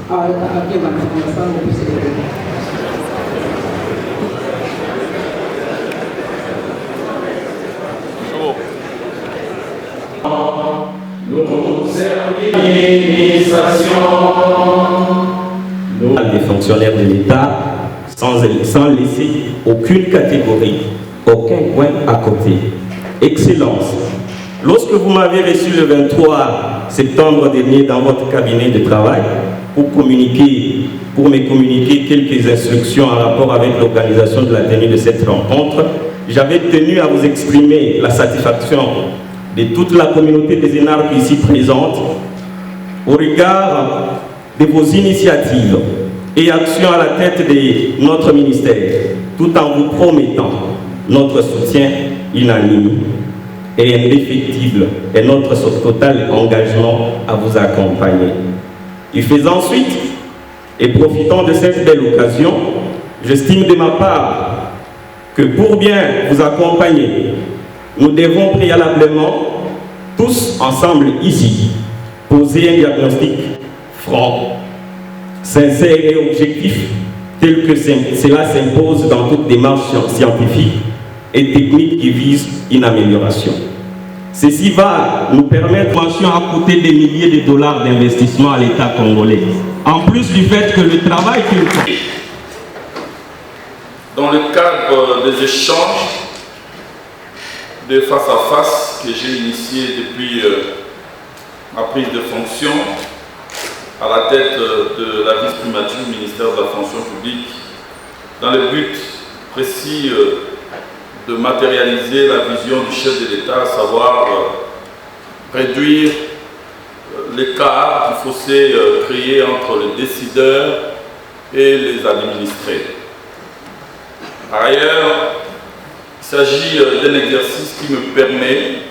Des fonctionnaires de l'État sans laisser aucune catégorie, aucun point à côté. Excellence, lorsque vous m'avez reçu le 23 septembre dernier dans votre cabinet de travail pour me communiquer quelques instructions en rapport avec l'organisation de la tenue de cette rencontre, j'avais tenu à vous exprimer la satisfaction de toute la communauté des énarques ici présente au regard de vos initiatives et actions à la tête de notre ministère, tout en vous promettant notre soutien unanime et indéfectible et notre total engagement à vous accompagner. Et faisant suite, et profitant de cette belle occasion, j'estime de ma part que pour bien vous accompagner, nous devons préalablement, tous ensemble ici, poser un diagnostic franc, sincère et objectif, tel que cela s'impose dans toute démarche scientifique et technique qui vise une amélioration. Ceci va nous permettre à coûter des milliers de dollars d'investissement à l'État congolais, en plus du fait que le travail qu'il fait. Dans le cadre des échanges de face à face que j'ai initié depuis ma prise de fonction à la tête de la vice-primature du ministère de la fonction publique, dans le but précis de matérialiser la vision du chef de l'État, à savoir réduire l'écart du fossé créé entre les décideurs et les administrés. Par ailleurs, il s'agit d'un exercice qui me permet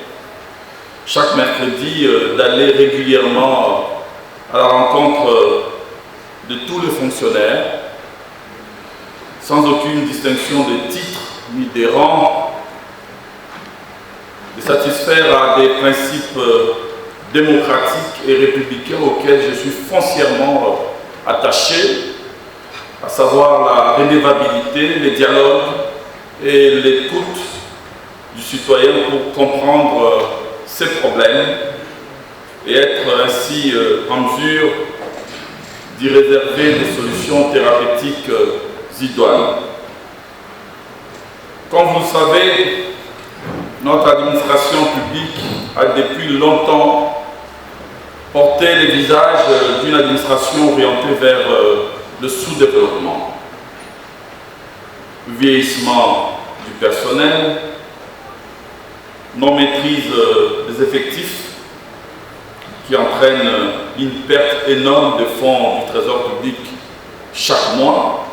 chaque mercredi d'aller régulièrement à la rencontre de tous les fonctionnaires, sans aucune distinction de titre ni des rangs, de satisfaire à des principes démocratiques et républicains auxquels je suis foncièrement attaché, à savoir la redevabilité, les dialogues et l'écoute du citoyen pour comprendre ses problèmes et être ainsi en mesure d'y réserver des solutions thérapeutiques idoines. Comme vous le savez, notre administration publique a depuis longtemps porté le visage d'une administration orientée vers le sous-développement, le vieillissement du personnel, non-maîtrise des effectifs qui entraîne une perte énorme de fonds du trésor public chaque mois,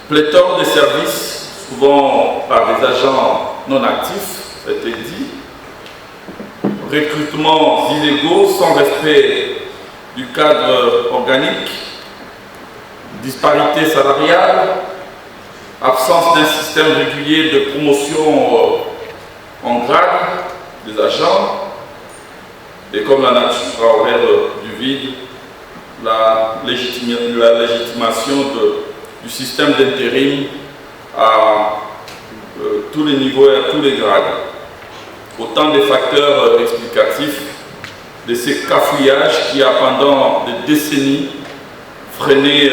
pléthore de services, souvent par des agents non actifs, ça a été dit, recrutements illégaux sans respect du cadre organique, disparité salariale, absence d'un système régulier de promotion en grade des agents, et comme la nature horaire du vide, la légitimation du système d'intérim à tous les niveaux et à tous les grades. Autant de facteurs explicatifs de ces cafouillages qui a pendant des décennies freiné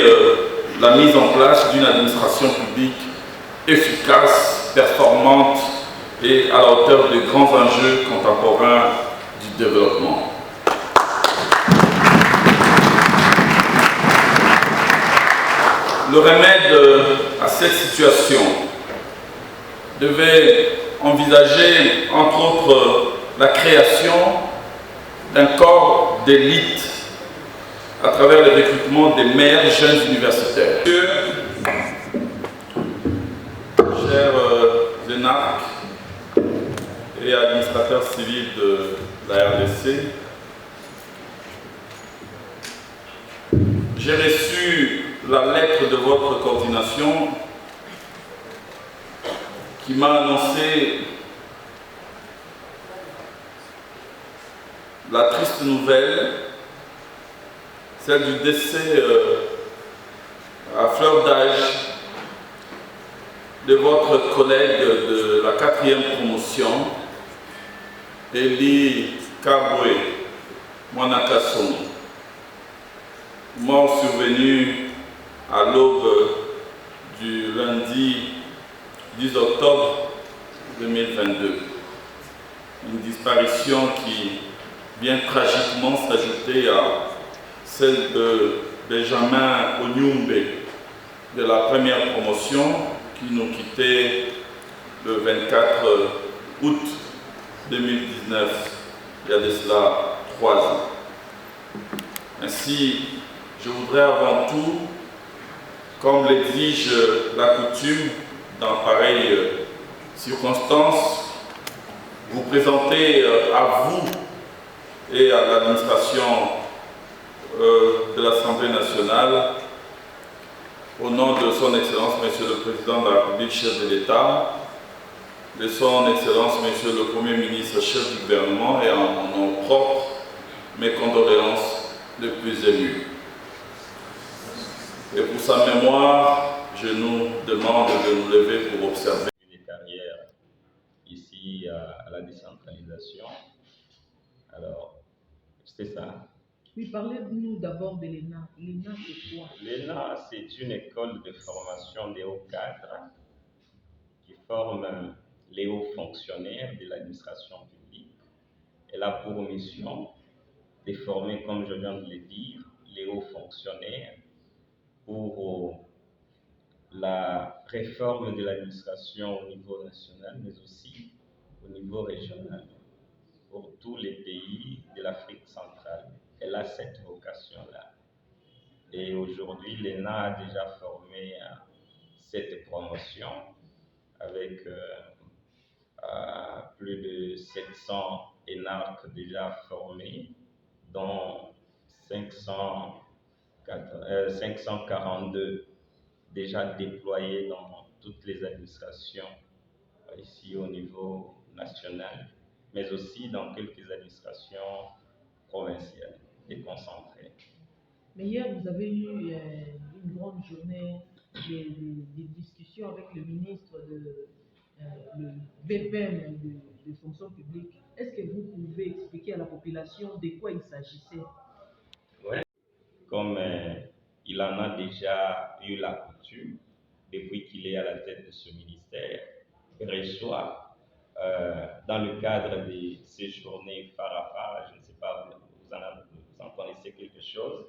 la mise en place d'une administration publique efficace, performante et à la hauteur des grands enjeux contemporains du développement. Le remède à cette situation devait envisager, entre autres, la création d'un corps d'élite à travers le recrutement des meilleurs jeunes universitaires. Chers énarques et administrateurs civils de la RDC, j'ai reçu la lettre de votre coordination qui m'a annoncé la triste nouvelle celle du décès à fleur d'âge de votre collègue de la 4e promotion, Eli Kabwe Mwanakason, mort survenu à l'aube du lundi 10 octobre 2022. Une disparition qui vient tragiquement s'ajouter à celle de Benjamin Onyumbe de la 1re promotion qui nous quittait le 24 août 2019, il y a de cela 3 ans. Ainsi, je voudrais avant tout, comme l'exige la coutume dans pareilles circonstances, vous présenter à vous et à l'administration de l'Assemblée nationale, au nom de son Excellence Monsieur le Président de la République, chef de l'État, de son Excellence Monsieur le Premier ministre, chef du gouvernement, et en mon nom propre, mes condoléances les plus émues. Et pour sa mémoire, je nous demande de nous lever pour observer Une carrière ici à la décentralisation. Alors, c'est ça. Oui, parlez-nous d'abord de l'ENA. L'ENA, c'est quoi? L'ENA, c'est une école de formation des hauts cadres qui forme les hauts fonctionnaires de l'administration publique. Elle a pour mission de former, comme je viens de le dire, les hauts fonctionnaires pour la réforme de l'administration au niveau national, mais aussi au niveau régional, pour tous les pays de l'Afrique centrale. Elle a cette vocation-là. Et aujourd'hui, l'ENA a déjà formé cette promotion avec plus de 700 énarques déjà formés, dont 542 déjà déployés dans toutes les administrations ici au niveau national, mais aussi dans quelques administrations provinciales déconcentrées. Mais hier, vous avez eu une grande journée des discussions avec le ministre le VPM de fonction publique. Est-ce que vous pouvez expliquer à la population de quoi il s'agissait? Ouais. Comme il en a déjà eu la coutume, depuis qu'il est à la tête de ce ministère, il reçoit dans le cadre de ces journées phare à phare, je ne sais pas, vous en connaissez quelque chose,